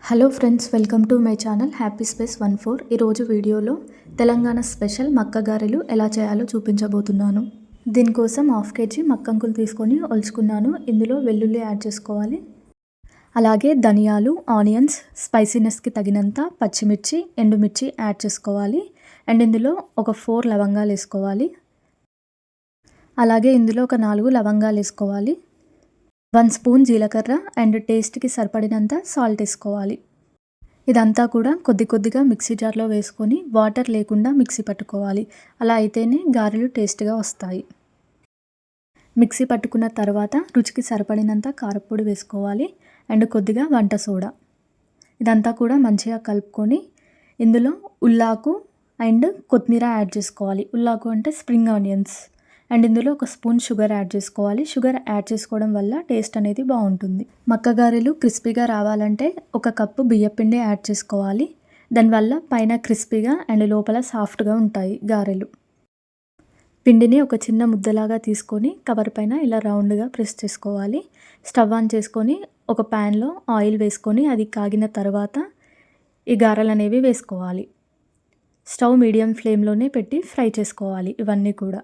Hello friends, welcome to my channel happy space 14. ఈరోజు వీడియోలో Telangana special మక్క గారెలు ఎలా చేయాలో చూపించబోతున్నాను. దీనికోసం 1/2 kg మక్కంకులు తీసుకొని ఒలుచుకున్నాను. ఇందులో వెల్లుల్లి యాడ్ చేసుకోవాలి. అలాగే ధనియాలు, ఆనియన్స్, స్పైసీనెస్కి తగినంత పచ్చిమిర్చి, ఎండుమిర్చి యాడ్ చేసుకోవాలి. అండ్ ఇందులో ఒక 4 లవంగాలు వేసుకోవాలి. అలాగే ఇందులో ఒక 4 లవంగాలు వేసుకోవాలి. 1 స్పూన్ జీలకర్ర అండ్ టేస్ట్కి సరిపడినంత సాల్ట్ వేసుకోవాలి. ఇదంతా కూడా కొద్ది కొద్దిగా మిక్సీ జార్లో వేసుకొని వాటర్ లేకుండా మిక్సీ పట్టుకోవాలి. అలా అయితేనే గారెలు టేస్ట్గా వస్తాయి. మిక్సీ పట్టుకున్న తర్వాత రుచికి సరిపడినంత కారపొడి వేసుకోవాలి అండ్ కొద్దిగా వంట సోడా. ఇదంతా కూడా మంచిగా కలుపుకొని ఇందులో ఉల్లాకు అండ్ కొత్తిమీర యాడ్ చేసుకోవాలి. ఉల్లాకు అంటే స్ప్రింగ్ ఆనియన్స్. అండ్ ఇందులో ఒక స్పూన్ షుగర్ యాడ్ చేసుకోవాలి. షుగర్ యాడ్ చేసుకోవడం వల్ల టేస్ట్ అనేది బాగుంటుంది. మక్క గారెలు క్రిస్పీగా రావాలంటే 1 కప్పు బియ్యపిండి యాడ్ చేసుకోవాలి. దానివల్ల పైన క్రిస్పీగా అండ్ లోపల సాఫ్ట్గా ఉంటాయి గారెలు. పిండిని ఒక చిన్న ముద్దలాగా తీసుకొని కవర్ పైన ఇలా రౌండ్గా ప్రెస్ చేసుకోవాలి. స్టవ్ ఆన్ చేసుకొని ఒక ప్యాన్లో ఆయిల్ వేసుకొని అది కాగిన తర్వాత ఈ గారెలు అనేవి వేసుకోవాలి. స్టవ్ మీడియం ఫ్లేమ్లోనే పెట్టి ఫ్రై చేసుకోవాలి. ఇవన్నీ కూడా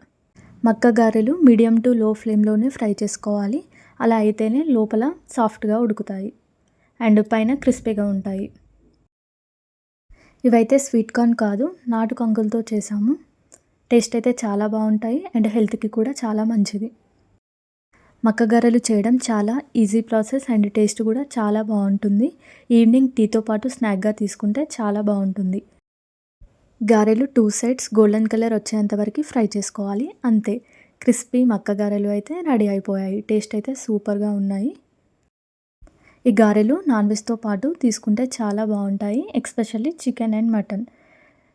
మక్క గారెలు మీడియం టు లో ఫ్లేమ్లోనే ఫ్రై చేసుకోవాలి. అలా అయితేనే లోపల సాఫ్ట్గా ఉడుకుతాయి అండ్ పైన క్రిస్పీగా ఉంటాయి. ఇవైతే స్వీట్ కార్న్ కాదు, నాటు కంకులతో చేసాము. టేస్ట్ అయితే చాలా బాగుంటాయి అండ్ హెల్త్కి కూడా చాలా మంచిది. మక్క గారెలు చేయడం చాలా ఈజీ ప్రాసెస్ అండ్ టేస్ట్ కూడా చాలా బాగుంటుంది. ఈవినింగ్ టీతో పాటు స్నాక్గా తీసుకుంటే చాలా బాగుంటుంది. గారెలు 2 సైడ్స్ గోల్డెన్ కలర్ వచ్చేంత వరకు ఫ్రై చేసుకోవాలి. అంతే, క్రిస్పీ మక్క గారెలు అయితే రెడీ అయిపోయాయి. టేస్ట్ అయితే సూపర్గా ఉన్నాయి. ఈ గారెలు నాన్ వెజ్తో పాటు తీసుకుంటే చాలా బాగుంటాయి, ఎస్పెషల్లీ చికెన్ అండ్ మటన్.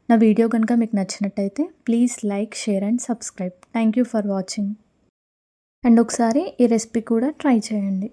నా వీడియో కనుక మీకు నచ్చినట్టయితే please like, share and subscribe. Thank you for watching. And ఒకసారి ఈ రెసిపీ కూడా ట్రై చేయండి.